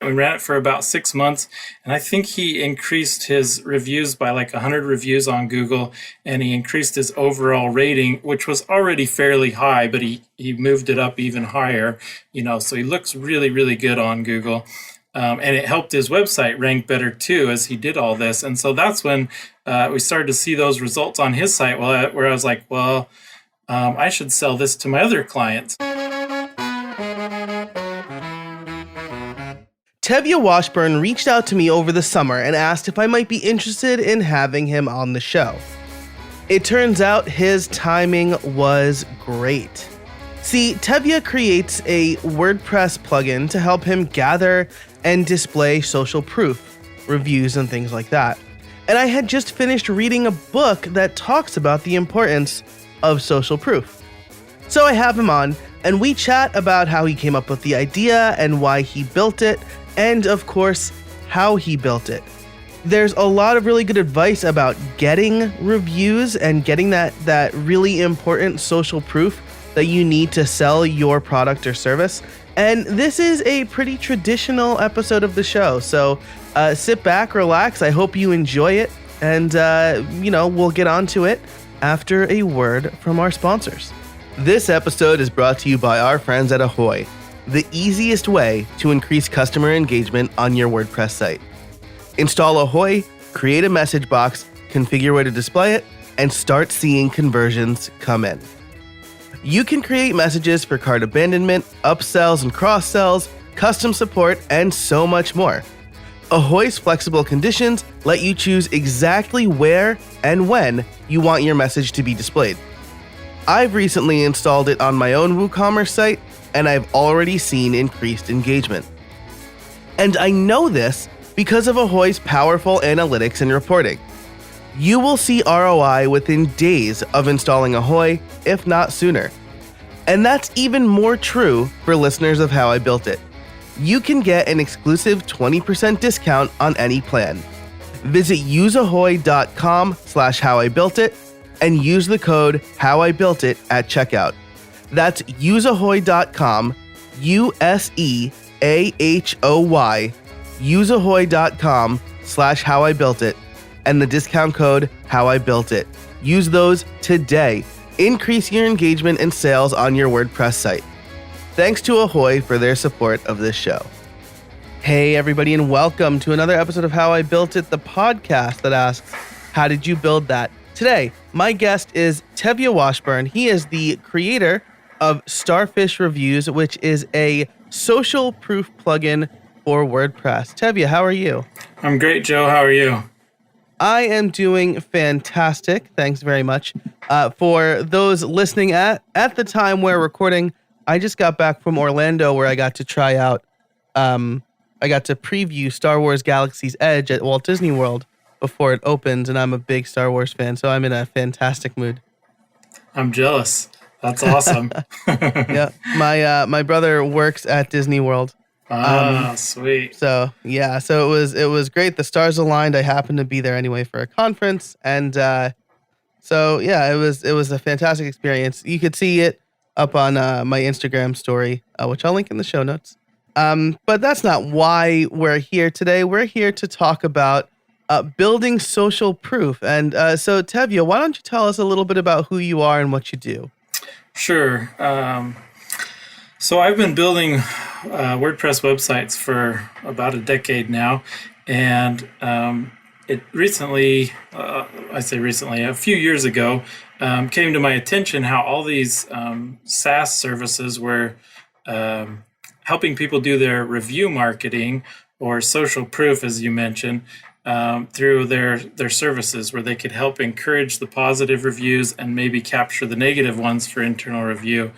We ran it for about 6 months, and I think he increased his reviews by like 100 reviews on Google, and he increased his overall rating, which was already fairly high, but he moved it up even higher, so he looks really, really good on Google. And it helped his website rank better too as he did all this. And so that's when we started to see those results on his site where I was like, well, I should sell this to my other clients. Tevya Washburn reached out to me over the summer and asked if I might be interested in having him on the show. It turns out his timing was great. See, Tevya creates a WordPress plugin to help him gather and display social proof, reviews, and things like that. And I had just finished reading a book that talks about the importance of social proof. So I have him on, and we chat about how he came up with the idea and why he built it, and of course, how he built it. There's a lot of really good advice about getting reviews and getting that really important social proof that you need to sell your product or service. And this is a pretty traditional episode of the show. So sit back, relax. I hope you enjoy it. And, we'll get on to it after a word from our sponsors. This episode is brought to you by our friends at Ahoy, the easiest way to increase customer engagement on your WordPress site. Install Ahoy, create a message box, configure where to display it, and start seeing conversions come in. You can create messages for cart abandonment, upsells and cross-sells, custom support, and so much more. Ahoy's flexible conditions let you choose exactly where and when you want your message to be displayed. I've recently installed it on my own WooCommerce site, and I've already seen increased engagement. And I know this because of Ahoy's powerful analytics and reporting. You will see ROI within days of installing Ahoy, if not sooner. And that's even more true for listeners of How I Built It. You can get an exclusive 20% discount on any plan. Visit useahoy.com/howibuiltit and use the code HowIBuiltIt at checkout. That's useahoy.com, USEAHOY, useahoy.com/howibuiltit, and the discount code HowIBuiltIt. Use those today. Increase your engagement and sales on your WordPress site. Thanks to Ahoy for their support of this show. Hey everybody, and welcome to another episode of How I Built It, the podcast that asks, how did you build that? Today, my guest is Tevya Washburn. He is the creator of Starfish Reviews, which is a social proof plugin for WordPress. Tevya, how are you? I'm great, Joe. How are you? I am doing fantastic. Thanks very much. For those listening at the time we're recording, I just got back from Orlando where I got to try out, I got to preview Star Wars Galaxy's Edge at Walt Disney World before it opens, and I'm a big Star Wars fan, so I'm in a fantastic mood. I'm jealous. That's awesome. Yeah, my brother works at Disney World. Sweet. So yeah, so it was great. The stars aligned. I happened to be there anyway for a conference, and so yeah, it was a fantastic experience. You could see it up on my Instagram story, which I'll link in the show notes. But that's not why we're here today. We're here to talk about building social proof. And so Tevya, why don't you tell us a little bit about who you are and what you do? Sure. So I've been building WordPress websites for about a decade now, and it recently, a few years ago, came to my attention how all these SaaS services were helping people do their review marketing or social proof, as you mentioned, through their services, where they could help encourage the positive reviews and maybe capture the negative ones for internal review.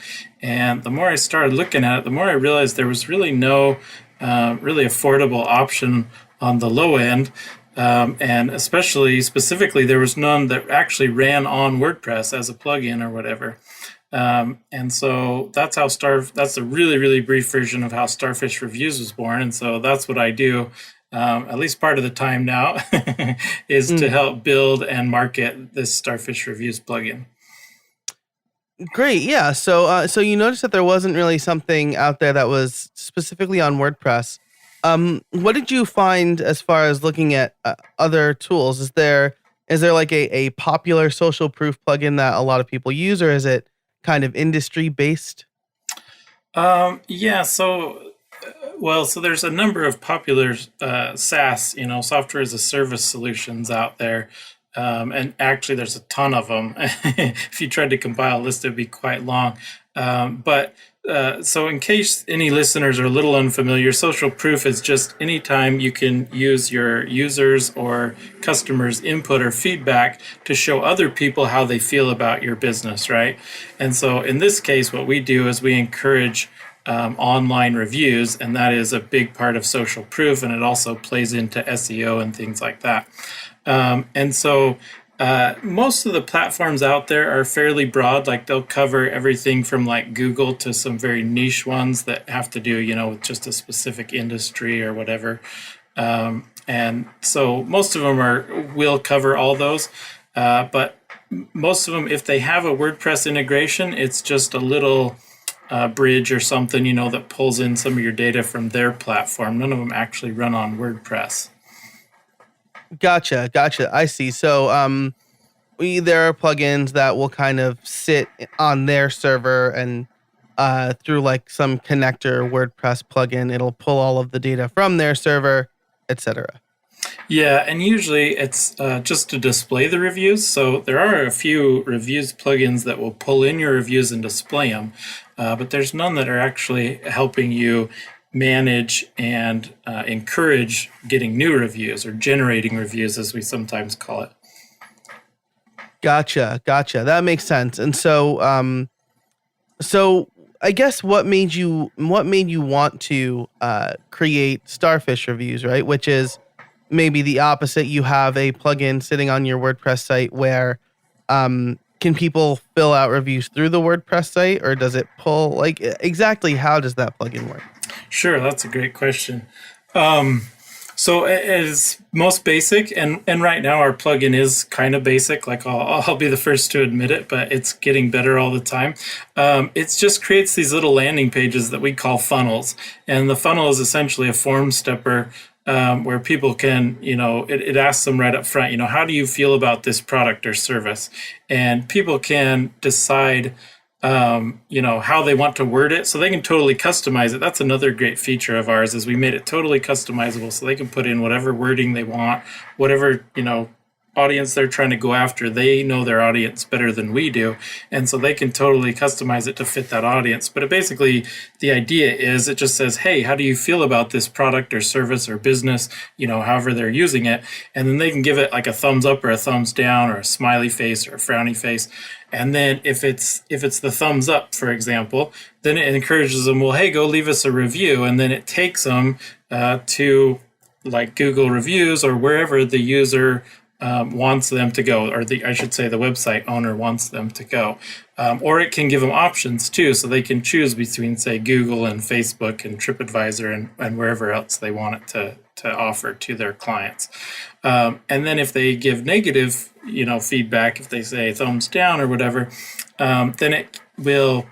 And the more I started looking at it, the more I realized there was really no really affordable option on the low end. And specifically, there was none that actually ran on WordPress as a plugin or whatever. And so that's a really, really brief version of how Starfish Reviews was born. And so that's what I do. At least part of the time now, is to help build and market this Starfish Reviews plugin. Great, yeah. So you noticed that there wasn't really something out there that was specifically on WordPress. What did you find as far as looking at other tools? Is there like a popular social proof plugin that a lot of people use, or is it kind of industry based? Yeah, so there's a number of popular SaaS, software as a service solutions out there. And actually, there's a ton of them. If you tried to compile a list, it'd be quite long. So in case any listeners are a little unfamiliar, social proof is just any time you can use your users or customers' input or feedback to show other people how they feel about your business, right? And so in this case, what we do is we encourage online reviews, and that is a big part of social proof, and it also plays into SEO and things like that. Most of the platforms out there are fairly broad. Like they'll cover everything from like Google to some very niche ones that have to do, with just a specific industry or whatever. And so most of them will cover all those. But most of them, if they have a WordPress integration, it's just a little bridge or something, that pulls in some of your data from their platform. None of them actually run on WordPress. Gotcha. I see. So, there are plugins that will kind of sit on their server and through like some connector WordPress plugin, it'll pull all of the data from their server, etc. Yeah, and usually it's just to display the reviews. So there are a few reviews plugins that will pull in your reviews and display them, but there's none that are actually helping you manage and encourage getting new reviews or generating reviews, as we sometimes call it. Gotcha. That makes sense. And so I guess what made you want to create Starfish reviews, right? Which is maybe the opposite. You have a plugin sitting on your WordPress site where can people fill out reviews through the WordPress site, or does it pull, like, exactly how does that plugin work? Sure, that's a great question. So it is most basic, and right now our plugin is kind of basic. Like I'll be the first to admit it, but it's getting better all the time. It just creates these little landing pages that we call funnels, and the funnel is essentially a form stepper where people can, it asks them right up front, how do you feel about this product or service, and people can decide how they want to word it, so they can totally customize it. That's another great feature of ours, is we made it totally customizable, so they can put in whatever wording they want, whatever, audience they're trying to go after. They know their audience better than we do, and so they can totally customize it to fit that audience. But the idea is, it just says, hey, how do you feel about this product or service or business, however they're using it, and then they can give it like a thumbs up or a thumbs down or a smiley face or a frowny face. And then if it's the thumbs up, for example, then it encourages them, well, hey, go leave us a review, and then it takes them to like Google reviews or wherever the user wants them to go, or the website owner wants them to go. Or it can give them options too, so they can choose between, say, Google and Facebook and TripAdvisor and wherever else they want it to offer to their clients. And then if they give negative, feedback, if they say thumbs down or whatever, then it will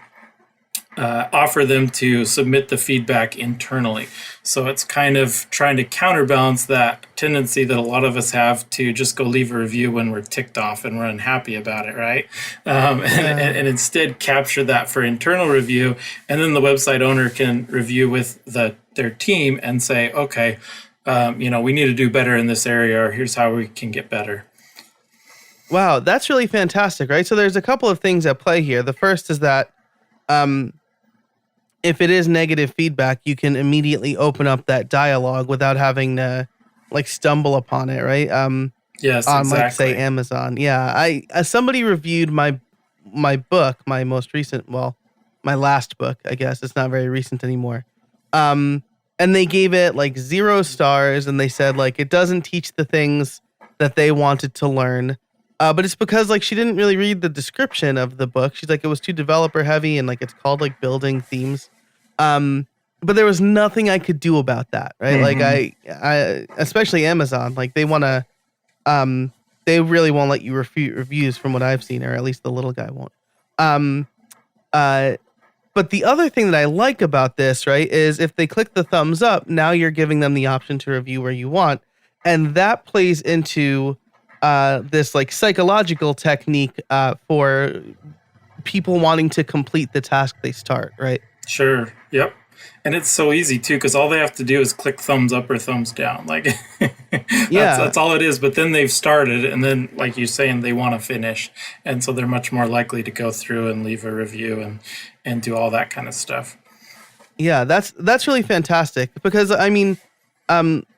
offer them to submit the feedback internally. So it's kind of trying to counterbalance that tendency that a lot of us have to just go leave a review when we're ticked off and we're unhappy about it, right? And instead capture that for internal review, and then the website owner can review with their team and say, okay, we need to do better in this area, or here's how we can get better. Wow, that's really fantastic, right? So there's a couple of things at play here. The first is that if it is negative feedback, you can immediately open up that dialogue without having to like stumble upon it, right? Yes, on exactly. Like, say, Amazon. Yeah, somebody reviewed my book, my last book, I guess. It's not very recent anymore. And they gave it like 0 stars, and they said like it doesn't teach the things that they wanted to learn. But it's because like she didn't really read the description of the book. She's like, it was too developer heavy, and like it's called like building themes. But there was nothing I could do about that, right? Mm-hmm. Like I especially Amazon, like they really won't let you refute reviews from what I've seen, or at least the little guy won't. But the other thing that I like about this, right, is if they click the thumbs up, now you're giving them the option to review where you want. And that plays into this like psychological technique for people wanting to complete the task they start, right? Sure. Yep. And it's so easy too, because all they have to do is click thumbs up or thumbs down. Like that's all it is. But then they've started, and then, like you're saying, they want to finish, and so they're much more likely to go through and leave a review and do all that kind of stuff. Yeah, that's really fantastic, because I mean,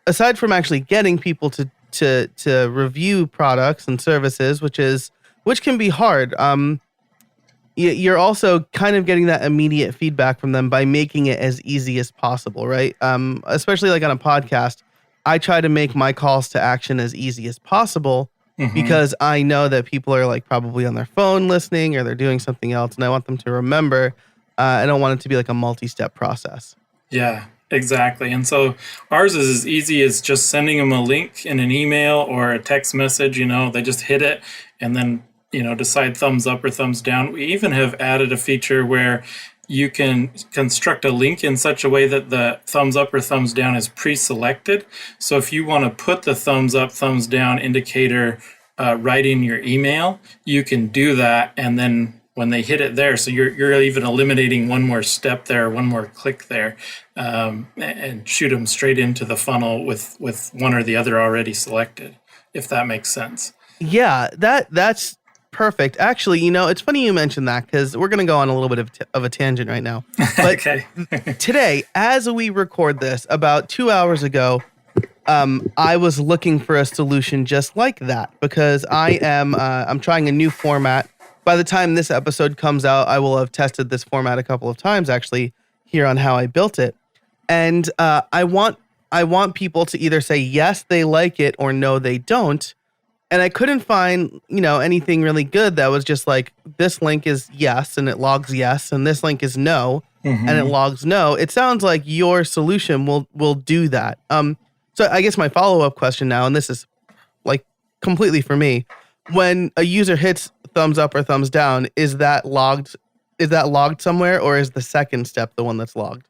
aside from actually getting people to review products and services, which can be hard. You're also kind of getting that immediate feedback from them by making it as easy as possible, right? Especially like on a podcast, I try to make my calls to action as easy as possible because I know that people are like probably on their phone listening or they're doing something else, and I want them to remember. I don't want it to be like a multi-step process. Yeah, exactly. And so ours is as easy as just sending them a link in an email or a text message. They just hit it and then decide thumbs up or thumbs down. We even have added a feature where you can construct a link in such a way that the thumbs up or thumbs down is pre-selected. So if you want to put the thumbs up, thumbs down indicator right in your email, you can do that. And then when they hit it there, so you're even eliminating one more step there, one more click there, and shoot them straight into the funnel with one or the other already selected, if that makes sense. Yeah, that's perfect. Actually, it's funny you mentioned that, because we're going to go on a little bit of a tangent right now. But okay. Today, as we record this, about 2 hours ago, I was looking for a solution just like that, because I'm trying a new format. By the time this episode comes out, I will have tested this format a couple of times, actually, here on How I Built It. And I want people to either say yes, they like it, or no, they don't. And I couldn't find, anything really good that was just like, this link is yes, and it logs yes, and this link is no, and it logs no. It sounds like your solution will do that. So I guess my follow-up question now, and this is like completely for me, when a user hits thumbs up or thumbs down, is that logged somewhere, or is the second step the one that's logged?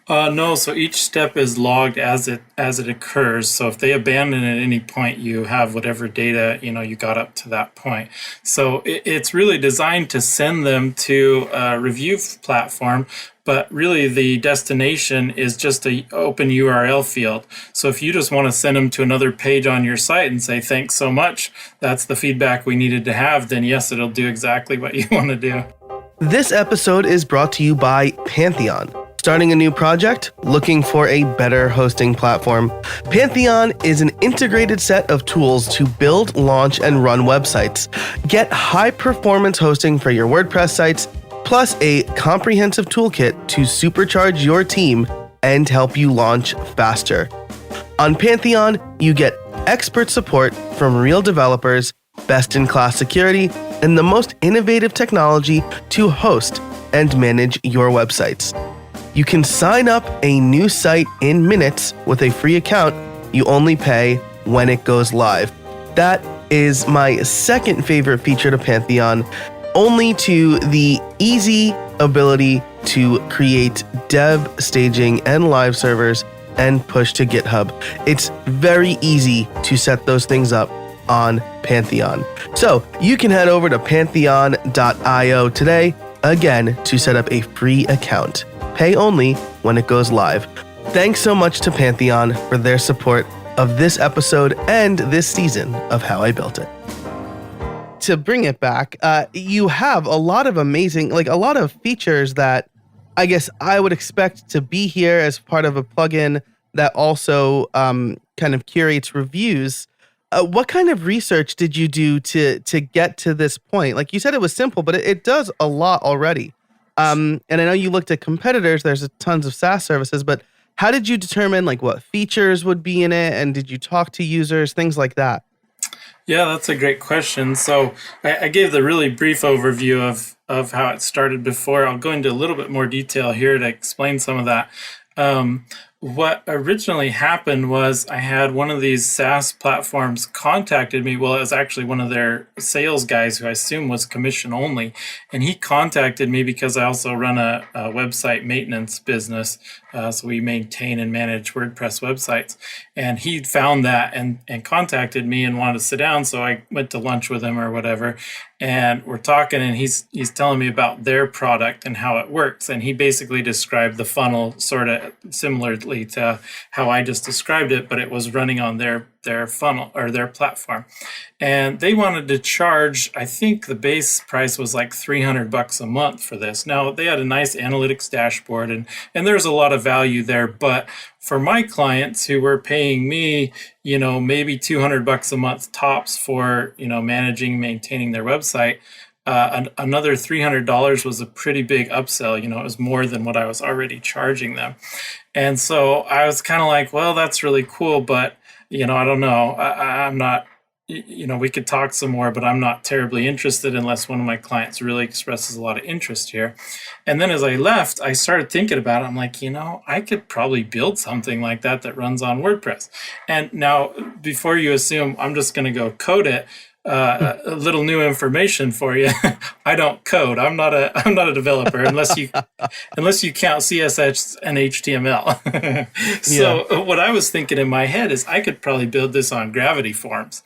No, so each step is logged as it occurs. So if they abandon at any point, you have whatever data you got up to that point. So it's really designed to send them to a review platform, but really the destination is just a open URL field. So if you just want to send them to another page on your site and say thanks so much, that's the feedback we needed to have, then yes, it'll do exactly what you want to do. This episode is brought to you by Pantheon. Starting a new project? Looking for a better hosting platform? Pantheon is an integrated set of tools to build, launch, and run websites. Get high-performance hosting for your WordPress sites, plus a comprehensive toolkit to supercharge your team and help you launch faster. On Pantheon, you get expert support from real developers, best-in-class security, and the most innovative technology to host and manage your websites. You can sign up a new site in minutes with a free account. You only pay when it goes live. That is my second favorite feature to Pantheon, only to the easy ability to create dev, staging, and live servers and push to GitHub. It's very easy to set those things up on Pantheon. So you can head over to pantheon.io today, again, to set up a free account. Pay only when it goes live. Thanks so much to Pantheon for their support of this episode and this season of How I Built It. To bring it back, you have a lot of amazing, like a lot of features that I guess I would expect to be here as part of a plugin that also kind of curates reviews. What kind of research did you do to get to this point? Like you said, it was simple, but it does a lot already. And I know you looked at competitors. There's tons of SaaS services, but how did you determine like what features would be in it? And did you talk to users, things like that? Yeah, that's a great question. So I gave the really brief overview of how it started before. I'll go into a little bit more detail here to explain some of that. what originally happened was I had one of these SaaS platforms contacted me. Well, it was actually one of their sales guys who I assume was commission only. And he contacted me because I also run a website maintenance business. So we maintain and manage WordPress websites. And he found that and contacted me and wanted to sit down. So I went to lunch with him or whatever. And we're talking, and he's telling me about their product and how it works. And he basically described the funnel sort of similarly to how I just described it, but it was running on their funnel or their platform. And they wanted to charge, I think the base price was like $300 a month for this. Now they had a nice analytics dashboard and there's a lot of value there, but for my clients who were paying me, maybe $200 a month tops for, managing, maintaining their website, another $300 was a pretty big upsell. It was more than what I was already charging them. And so I was kind of like, well, that's really cool, but, I don't know. I'm not, we could talk some more, but I'm not terribly interested unless one of my clients really expresses a lot of interest here. And then as I left, I started thinking about it. I'm like, I could probably build something like that runs on WordPress. And now, before you assume I'm just going to go code it, a little new information for you. I don't code. I'm not a developer unless you count CSS and HTML. So what I was thinking in my head is I could probably build this on Gravity Forms.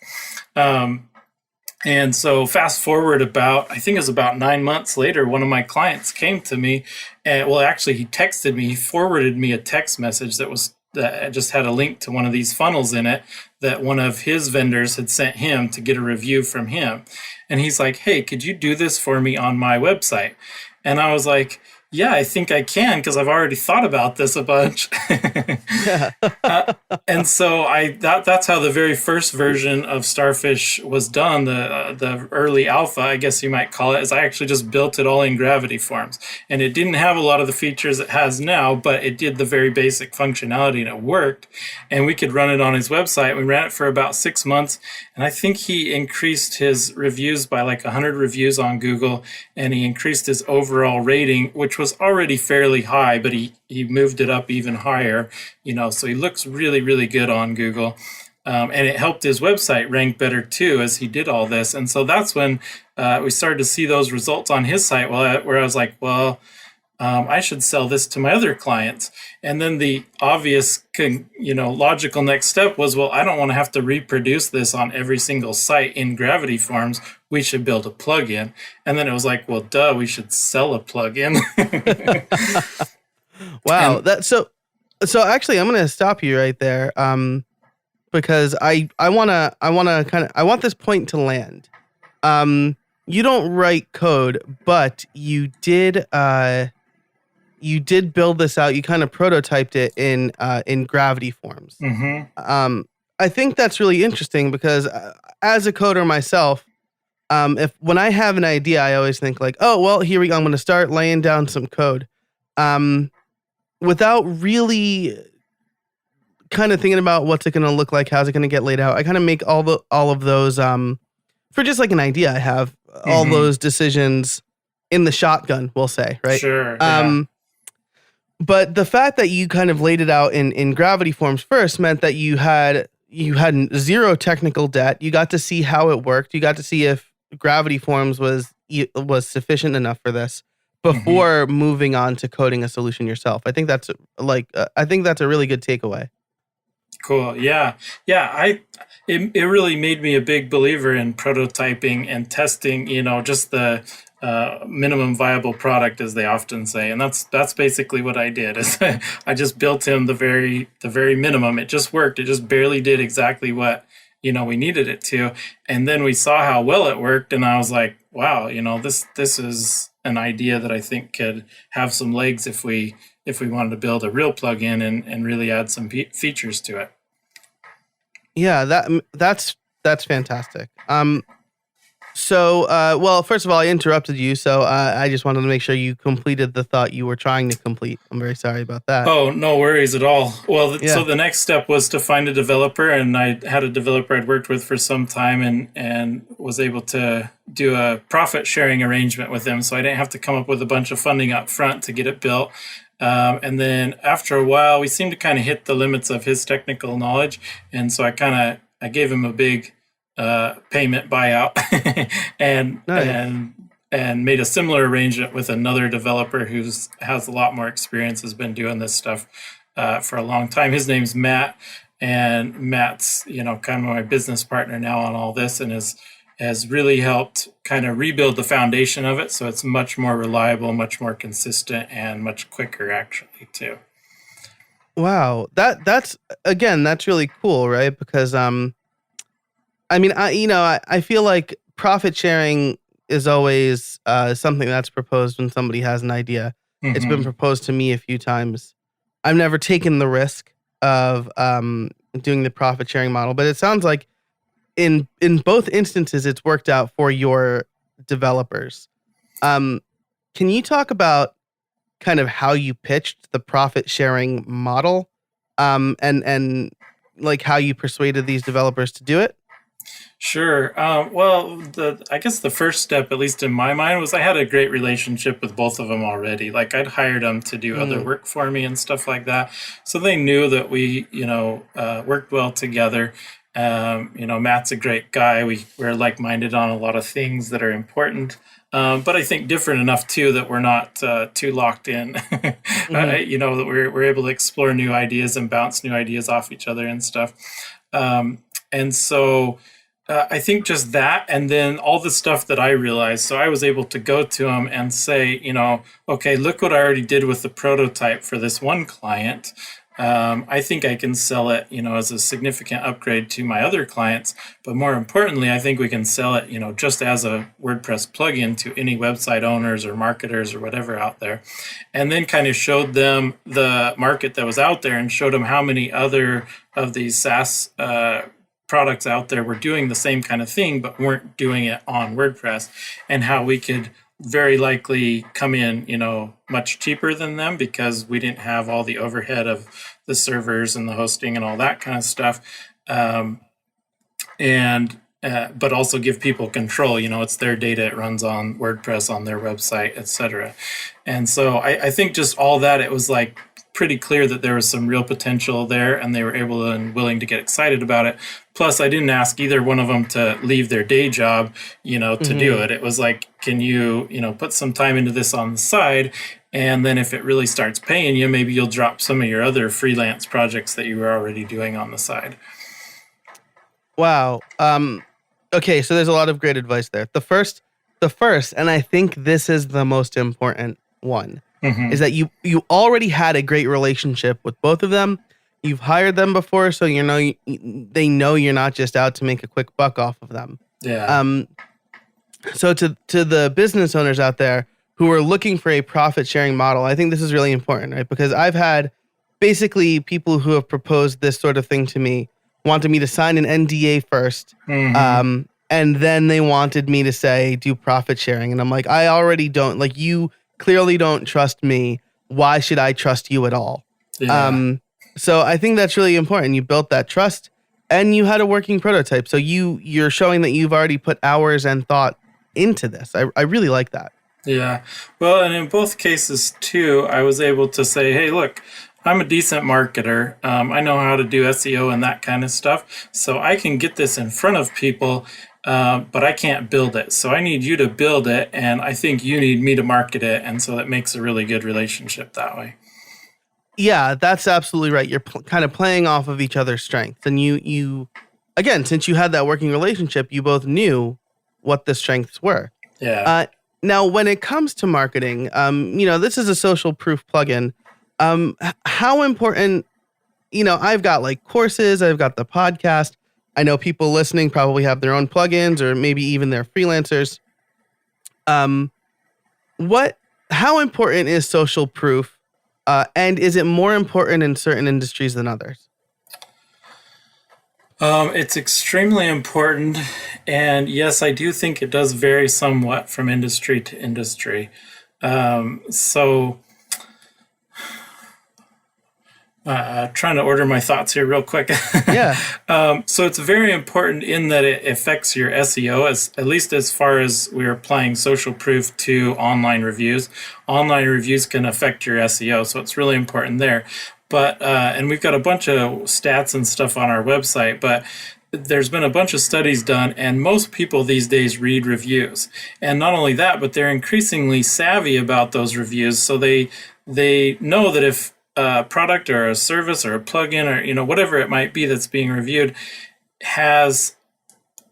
And so fast forward I think it was about 9 months later, one of my clients came to me and actually he texted me, he forwarded me a text message that just had a link to one of these funnels in it that one of his vendors had sent him to get a review from him. And he's like, hey, could you do this for me on my website? And I was like, yeah, I think I can because I've already thought about this a bunch. And so that's how the very first version of Starfish was done, the early alpha, I guess you might call it, is I actually just built it all in Gravity Forms. And it didn't have a lot of the features it has now, but it did the very basic functionality and it worked. And we could run it on his website. We ran it for about 6 months. And I think he increased his reviews by like 100 reviews on Google. And he increased his overall rating, which was already fairly high, but he moved it up even higher, so he looks really, really good on Google. And it helped his website rank better too as he did all this. And so that's when we started to see those results on his site where I was like, well, I should sell this to my other clients. And then the obvious, logical next step was, well, I don't want to have to reproduce this on every single site in Gravity Forms. We should build a plugin. And then it was like, well, duh, we should sell a plugin. Wow. So actually, I'm going to stop you right there. Because I want this point to land. You don't write code, but you did build this out. You kind of prototyped it in Gravity Forms. Mm-hmm. I think that's really interesting because as a coder myself, when I have an idea, I always think like, oh, well, here we go. I'm going to start laying down some code, without really kind of thinking about what's it going to look like, how's it going to get laid out. I kind of make all of those for just like an idea. I have all those decisions in the shotgun, we'll say, right? Sure. Yeah. But the fact that you kind of laid it out in Gravity Forms first meant that you had zero technical debt. You got to see how it worked. You got to see if Gravity Forms was sufficient enough for this before moving on to coding a solution yourself. I think that's a really good takeaway. Cool. Yeah. It really made me a big believer in prototyping and testing, just the minimum viable product, as they often say. And that's basically what I did. Is I just built him the very minimum. It just worked. It just barely did exactly what, we needed it to. And then we saw how well it worked. And I was like, wow, this is an idea that I think could have some legs if we wanted to build a real plugin and really add some features to it. Yeah, that's fantastic. So, well, first of all, I interrupted you, so I just wanted to make sure you completed the thought you were trying to complete. I'm very sorry about that. Oh, no worries at all. Well, So the next step was to find a developer, and I had a developer I'd worked with for some time and was able to do a profit sharing arrangement with him, so I didn't have to come up with a bunch of funding up front to get it built. And then after a while, we seemed to kind of hit the limits of his technical knowledge. And so I gave him a big payment buyout and Nice. and made a similar arrangement with another developer has a lot more experience, has been doing this stuff for a long time. His name's Matt, and Matt's kind of my business partner now on all this, and has really helped kind of rebuild the foundation of it, so it's much more reliable, much more consistent, and much quicker actually too. Wow. That's again, that's really cool, right? Because I mean, I feel like profit sharing is always something that's proposed when somebody has an idea. It's been Hmm. proposed to me a few times. I've never taken the risk of doing the profit sharing model, but it sounds like in both instances it's worked out for your developers. Um, can you talk about kind of how you pitched the profit sharing model, and like how you persuaded these developers to do it? Sure. Well, I guess the first step, at least in my mind, was I had a great relationship with both of them already. Like I'd hired them to do other Mm, work for me and stuff like that, so they knew that we, worked well together. Matt's a great guy. We're like-minded on a lot of things that are important, but I think different enough too that we're not too locked in. hmm. That we're able to explore new ideas and bounce new ideas off each other and stuff. And so I think just that, and then all the stuff that I realized. So I was able to go to him and say, okay, look what I already did with the prototype for this one client. I think I can sell it, as a significant upgrade to my other clients. But more importantly, I think we can sell it, just as a WordPress plugin to any website owners or marketers or whatever out there. And then kind of showed them the market that was out there and showed them how many other of these SaaS products out there were doing the same kind of thing, but weren't doing it on WordPress, and how we could very likely come in, much cheaper than them because we didn't have all the overhead of the servers and the hosting and all that kind of stuff. And but also give people control. It's their data, it runs on WordPress on their website, etc. And so I think just all that, it was like pretty clear that there was some real potential there, and they were able and willing to get excited about it. Plus, I didn't ask either one of them to leave their day job, to do Hmm. it. It was like, can you, put some time into this on the side? And then if it really starts paying you, maybe you'll drop some of your other freelance projects that you were already doing on the side. Wow. Okay, so there's a lot of great advice there. The first, and I think this is the most important one, is Hmm. that you already had a great relationship with both of them. You've hired them before, so they know you're not just out to make a quick buck off of them. Yeah. Um, so to the business owners out there who are looking for a profit sharing model, I think this is really important, right? Because I've had basically people who have proposed this sort of thing to me wanted me to sign an NDA first, Hmm. and then they wanted me to say do profit sharing, and I'm like, I already don't, like, you clearly don't trust me. Why should I trust you at all? Yeah. Um, so I think that's really important. You built that trust, and you had a working prototype. So you're showing that you've already put hours and thought into this. I really like that. Yeah. Well, and in both cases too, I was able to say, hey, look, I'm a decent marketer. I know how to do SEO and that kind of stuff. So I can get this in front of people, but I can't build it. So I need you to build it. And I think you need me to market it. And so that makes a really good relationship that way. Yeah, that's absolutely right. You're kind of playing off of each other's strengths, and you again, since you had that working relationship, you both knew what the strengths were. Yeah. Uh, Now, when it comes to marketing, this is a social proof plugin. How important? I've got like courses, I've got the podcast. I know people listening probably have their own plugins, or maybe even they're freelancers. Um, what? How important is social proof? And is it more important in certain industries than others? It's extremely important. And yes, I do think it does vary somewhat from industry to industry. So Trying to order my thoughts here real quick. Yeah. So it's very important in that it affects your SEO, as at least as far as we're applying social proof to online reviews. Online reviews can affect your SEO, so it's really important there. But and we've got a bunch of stats and stuff on our website, but there's been a bunch of studies done, and most people these days read reviews. And not only that, but they're increasingly savvy about those reviews, so they know that if a product or a service or a plugin or whatever it might be that's being reviewed has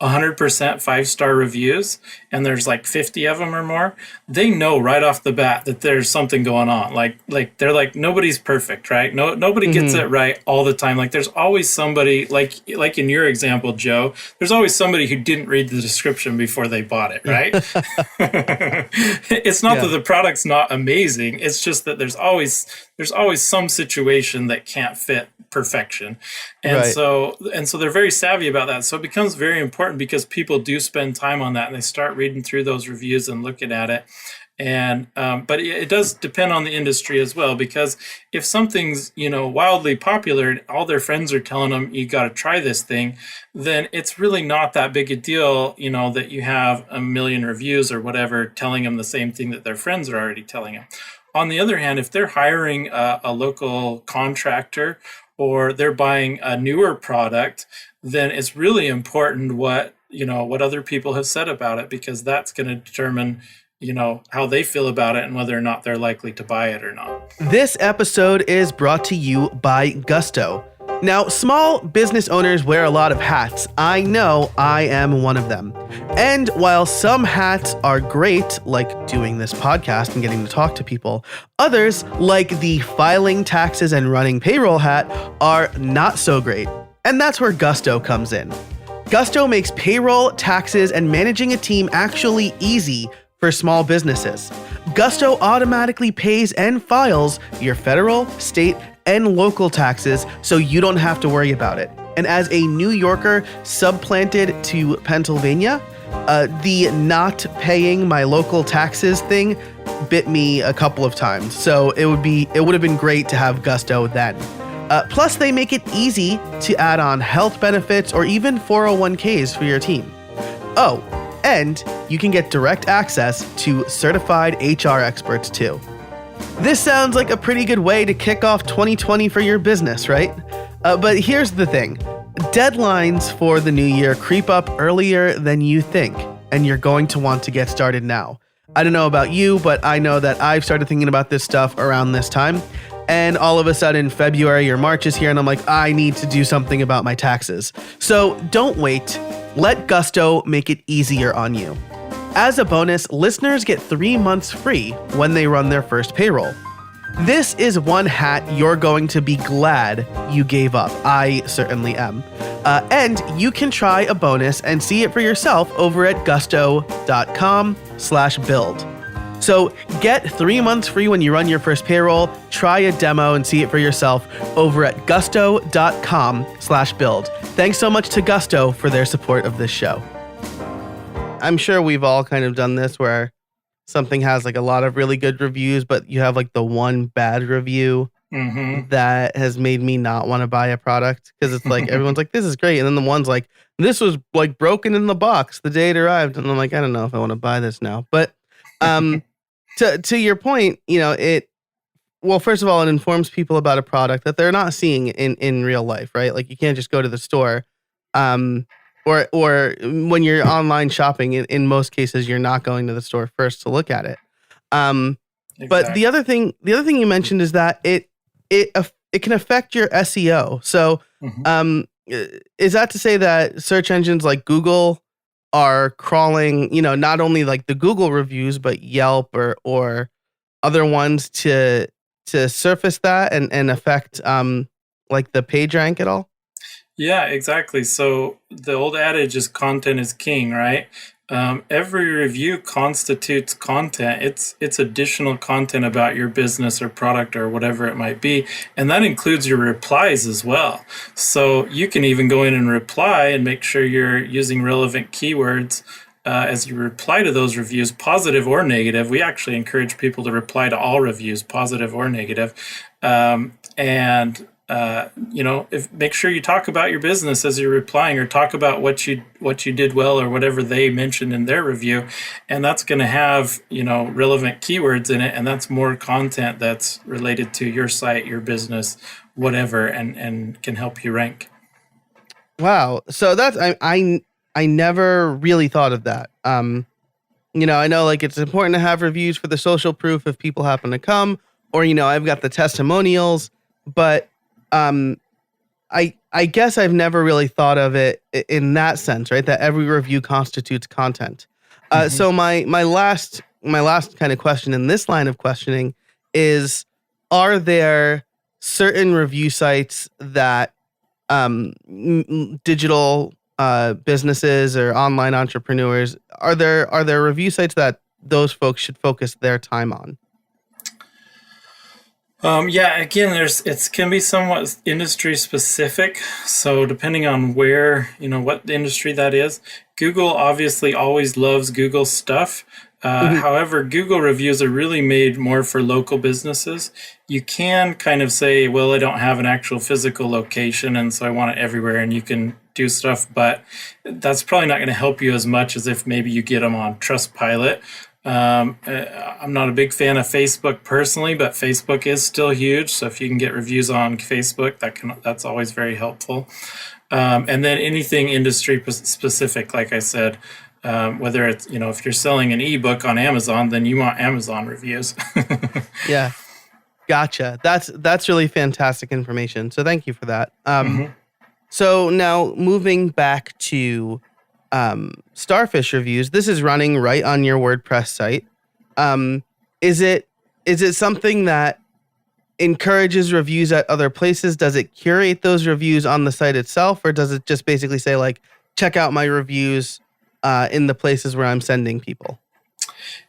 100% 5-star reviews, and there's like 50 of them or more, they know right off the bat that there's something going on. Like they're like, nobody's perfect, right? Nobody gets it right all the time. Like there's always somebody, like in your example, Joe, there's always somebody who didn't read the description before they bought it, right? It's not that the product's not amazing. It's just that there's always some situation that can't fit perfection. And so they're very savvy about that. So it becomes very important because people do spend time on that and they start reading through those reviews and looking at it. And but it does depend on the industry as well, because if something's wildly popular and all their friends are telling them you got to try this thing, then it's really not that big a deal that you have a million reviews or whatever telling them the same thing that their friends are already telling them. On the other hand, if they're hiring a local contractor or they're buying a newer product, then it's really important what other people have said about it, because that's going to determine how they feel about it and whether or not they're likely to buy it or not. This episode is brought to you by Gusto. Now, small business owners wear a lot of hats. I know I am one of them. And while some hats are great, like doing this podcast and getting to talk to people, others, like the filing taxes and running payroll hat, are not so great. And that's where Gusto comes in. Gusto makes payroll, taxes, and managing a team actually easy for small businesses. Gusto automatically pays and files your federal, state, and local taxes, so you don't have to worry about it. And as a New Yorker subplanted to Pennsylvania, the not paying my local taxes thing bit me a couple of times. So it would have been great to have Gusto then. Plus, they make it easy to add on health benefits or even 401ks for your team. Oh, and you can get direct access to certified HR experts too. This sounds like a pretty good way to kick off 2020 for your business, right? But here's the thing. Deadlines for the new year creep up earlier than you think, and you're going to want to get started now. I don't know about you, but I know that I've started thinking about this stuff around this time, and all of a sudden February or March is here and I'm like, I need to do something about my taxes. So don't wait. Let Gusto make it easier on you. As a bonus, listeners get 3 months free when they run their first payroll. This is one hat you're going to be glad you gave up. I certainly am. And you can try a bonus and see it for yourself over at gusto.com/build. So get 3 months free when you run your first payroll. Try a demo and see it for yourself over at gusto.com/build. Thanks so much to Gusto for their support of this show. I'm sure we've all kind of done this where something has like a lot of really good reviews, but you have like the one bad review that has made me not want to buy a product, because it's like everyone's like, this is great. And then the one's like, this was like broken in the box the day it arrived. And I'm like, I don't know if I want to buy this now. But to your point, well, first of all, it informs people about a product that they're not seeing in real life, right? Like you can't just go to the store. Or when you're online shopping, in most cases, you're not going to the store first to look at it. Exactly. But the other thing you mentioned is that it can affect your SEO. So, is that to say that search engines like Google are crawling, not only like the Google reviews, but Yelp or other ones to surface that and affect like the page rank at all? Yeah, exactly. So the old adage is content is king, right? Every review constitutes content. It's additional content about your business or product or whatever it might be. And that includes your replies as well. So you can even go in and reply and make sure you're using relevant keywords as you reply to those reviews, positive or negative. We actually encourage people to reply to all reviews, positive or negative. And if make sure you talk about your business as you're replying, or talk about what you did well or whatever they mentioned in their review, and that's going to have relevant keywords in it, and that's more content that's related to your site, your business, whatever, and can help you rank. Wow. So that's I never really thought of that. I know like it's important to have reviews for the social proof if people happen to come, or I've got the testimonials, but I guess I've never really thought of it in that sense, right? That every review constitutes content. So my last kind of question in this line of questioning is: are there certain review sites that digital businesses or online entrepreneurs, are there review sites that those folks should focus their time on? Again, it can be somewhat industry specific. So depending on where, what industry that is, Google obviously always loves Google stuff. However, Google reviews are really made more for local businesses. You can kind of say, well, I don't have an actual physical location, and so I want it everywhere, and you can do stuff, but that's probably not going to help you as much as if maybe you get them on Trustpilot. I'm not a big fan of Facebook personally, but Facebook is still huge. So if you can get reviews on Facebook, that's always very helpful. And then anything industry specific, like I said, whether it's, if you're selling an ebook on Amazon, then you want Amazon reviews. Yeah. Gotcha. That's really fantastic information. So thank you for that. So now moving back to Starfish reviews, this is running right on your WordPress site. Is it something that encourages reviews at other places? Does it curate those reviews on the site itself, or does it just basically say like, check out my reviews in the places where I'm sending people?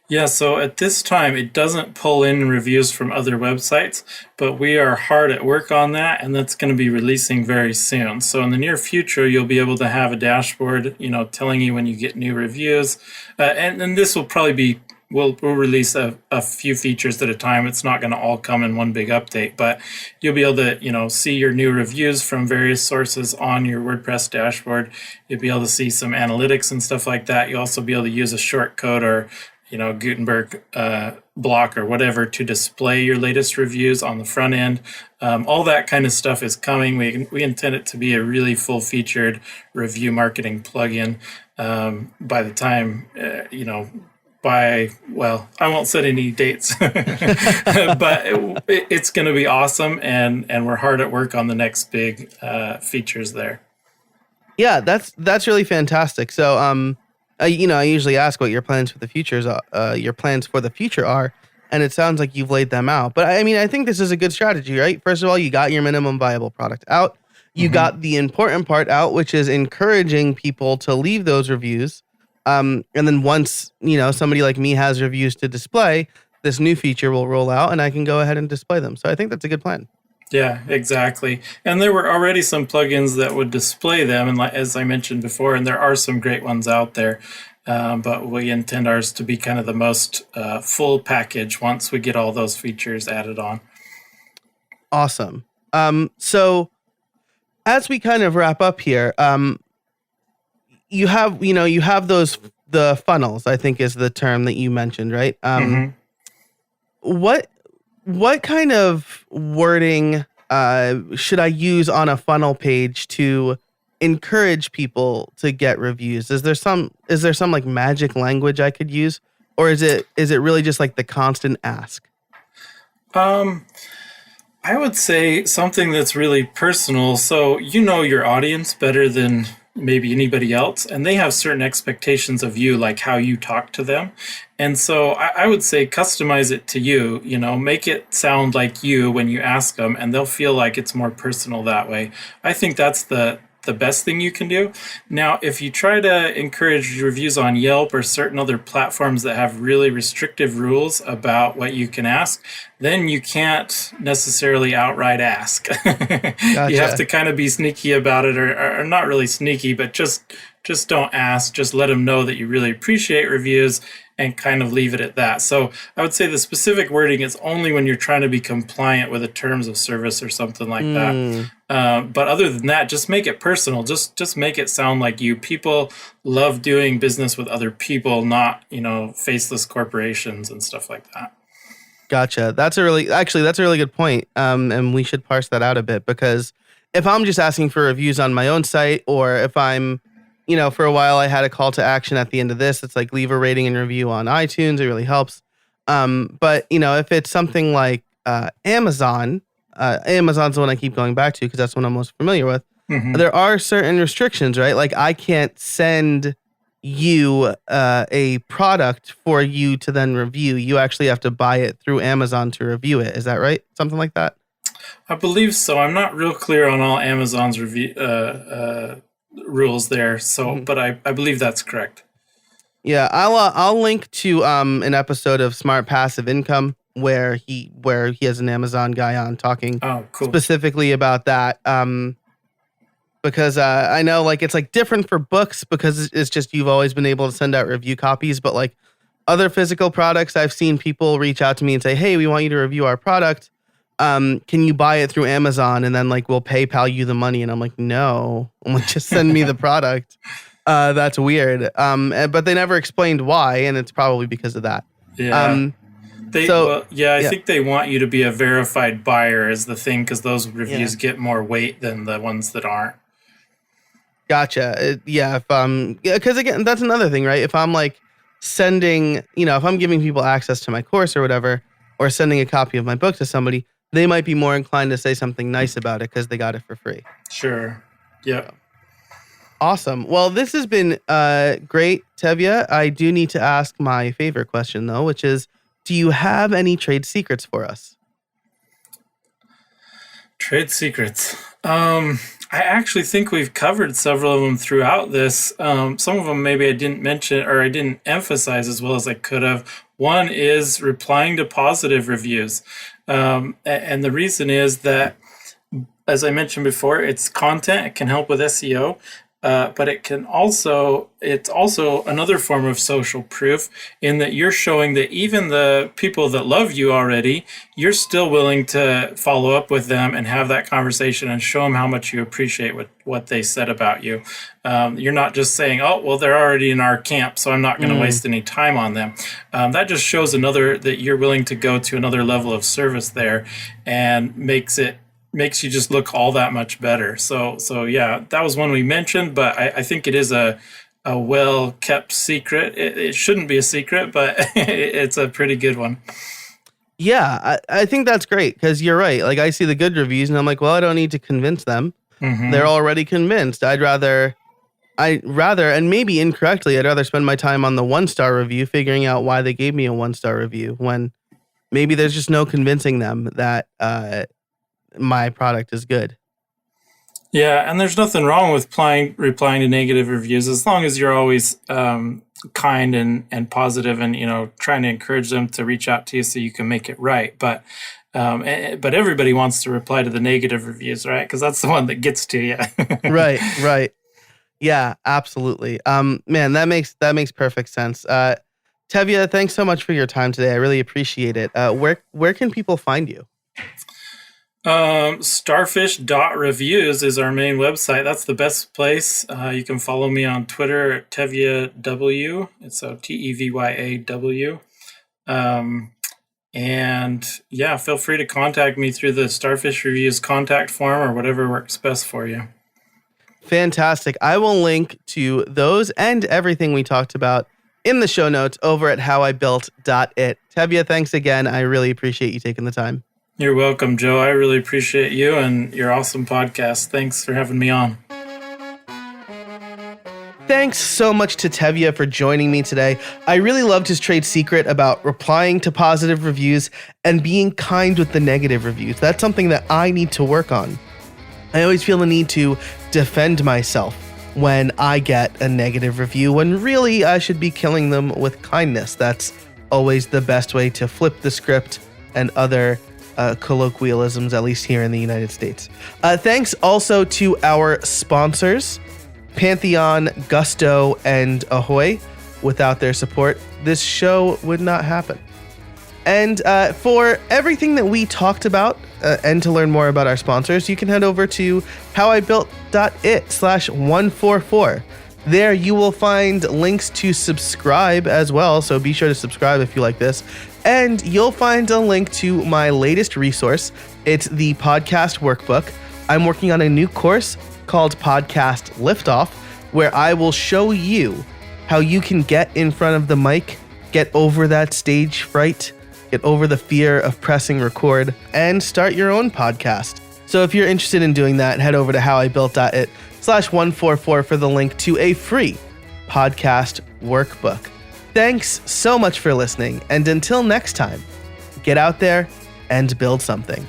Yeah, so at this time, it doesn't pull in reviews from other websites, but we are hard at work on that, and that's going to be releasing very soon. So in the near future, you'll be able to have a dashboard, telling you when you get new reviews. And this will probably be, we'll release a few features at a time. It's not going to all come in one big update, but you'll be able to, see your new reviews from various sources on your WordPress dashboard. You'll be able to see some analytics and stuff like that. You'll also be able to use a shortcode or Gutenberg block or whatever to display your latest reviews on the front end. All that kind of stuff is coming. We intend it to be a really full-featured review marketing plugin by the time, I won't set any dates, but it's going to be awesome, and we're hard at work on the next big features there. Yeah, that's really fantastic. So, I usually ask what your plans for the future are, and it sounds like you've laid them out. But I think this is a good strategy, right? First of all, you got your minimum viable product out. You got the important part out, which is encouraging people to leave those reviews. And then once, somebody like me has reviews to display, this new feature will roll out and I can go ahead and display them. So I think that's a good plan. Yeah, exactly. And there were already some plugins that would display them, and as I mentioned before, and there are some great ones out there, but we intend ours to be kind of the most full package once we get all those features added on. Awesome. So as we kind of wrap up here, you have the funnels, I think is the term that you mentioned, right? What kind of wording should I use on a funnel page to encourage people to get reviews? Is there some like magic language I could use, or is it really just like the constant ask? I would say something that's really personal. So your audience better than maybe anybody else, and they have certain expectations of you, like how you talk to them. And so I would say customize it to you, make it sound like you when you ask them, and they'll feel like it's more personal that way. I think that's the best thing you can do. Now, if you try to encourage reviews on Yelp or certain other platforms that have really restrictive rules about what you can ask, then you can't necessarily outright ask. Gotcha. You have to kind of be sneaky about it, or not really sneaky, but just don't ask. Just let them know that you really appreciate reviews, and kind of leave it at that. So I would say the specific wording is only when you're trying to be compliant with the terms of service or something like that. But other than that, just make it personal. Just make it sound like you. People love doing business with other people, not, faceless corporations and stuff like that. Gotcha. That's a really good point. And we should parse that out a bit, because if I'm just asking for reviews on my own site, or if I'm, for a while I had a call to action at the end of this, it's like leave a rating and review on iTunes. It really helps. But if it's something like Amazon, Amazon's the one I keep going back to because that's what I'm most familiar with. Mm-hmm. There are certain restrictions, right? Like I can't send you a product for you to then review. You actually have to buy it through Amazon to review it. Is that right? Something like that? I believe so. I'm not real clear on all Amazon's review rules there. So, but I believe that's correct. Yeah, I'll link to an episode of Smart Passive Income where he has an Amazon guy on talking specifically about that. Because I know like it's like different for books because it's just you've always been able to send out review copies, but like other physical products, I've seen people reach out to me and say, "Hey, we want you to review our product. Can you buy it through Amazon and then like we'll PayPal you the money?" And I'm like, "No, I'm like, just send me the product." That's weird. But they never explained why, and it's probably because of that. Yeah. I think they want you to be a verified buyer is the thing, because those reviews get more weight than the ones that aren't. Gotcha. Because again, that's another thing, right? If I'm like sending, if I'm giving people access to my course or whatever, or sending a copy of my book to somebody, they might be more inclined to say something nice about it because they got it for free. Sure. Yeah. Awesome. Well, this has been great, Tevya. I do need to ask my favorite question, though, which is, do you have any trade secrets for us? Trade secrets. I actually think we've covered several of them throughout this. Some of them maybe I didn't mention or I didn't emphasize as well as I could have. One is replying to positive reviews. And the reason is that, as I mentioned before, it's content. It can help with SEO. But it's also another form of social proof in that you're showing that even the people that love you already, you're still willing to follow up with them and have that conversation and show them how much you appreciate what they said about you. You're not just saying, "Oh, well, they're already in our camp, so I'm not going to waste any time on them." That just shows that you're willing to go to another level of service there, and makes you just look all that much better. So yeah, that was one we mentioned, but I think it is a well-kept secret. It shouldn't be a secret, but it's a pretty good one. Yeah, I think that's great because you're right. Like I see the good reviews and I'm like, well, I don't need to convince them. Mm-hmm. They're already convinced. I'd rather, and maybe incorrectly, I'd rather spend my time on the 1-star review figuring out why they gave me a 1-star review when maybe there's just no convincing them that my product is good. Yeah, and there's nothing wrong with replying to negative reviews as long as you're always kind and positive and trying to encourage them to reach out to you so you can make it right. But everybody wants to reply to the negative reviews, right? Because that's the one that gets to you. Right. Yeah, absolutely. Man, that makes perfect sense. Tevya, thanks so much for your time today. I really appreciate it. Where can people find you? Starfish.reviews is our main website. That's the best place. You can follow me on Twitter at Tevya W. It's Tevyaw. And yeah, feel free to contact me through the Starfish Reviews contact form or whatever works best for you. Fantastic. I will link to those and everything we talked about in the show notes over at howibuilt.it. Tevya, thanks again. I really appreciate you taking the time. You're welcome, Joe. I really appreciate you and your awesome podcast. Thanks for having me on. Thanks so much to Tevya for joining me today. I really loved his trade secret about replying to positive reviews and being kind with the negative reviews. That's something that I need to work on. I always feel the need to defend myself when I get a negative review, when really I should be killing them with kindness. That's always the best way to flip the script and other colloquialisms, at least here in the United States. Thanks also to our sponsors, Pantheon, Gusto, and Ahoy. Without their support, this show would not happen. And for everything that we talked about and to learn more about our sponsors, you can head over to howibuilt.it/144. There you will find links to subscribe as well, so be sure to subscribe if you like this. And you'll find a link to my latest resource. It's the podcast workbook. I'm working on a new course called Podcast Liftoff, where I will show you how you can get in front of the mic, get over that stage fright, get over the fear of pressing record, and start your own podcast. So if you're interested in doing that, head over to howibuilt.it/144 for the link to a free podcast workbook. Thanks so much for listening, and until next time, get out there and build something.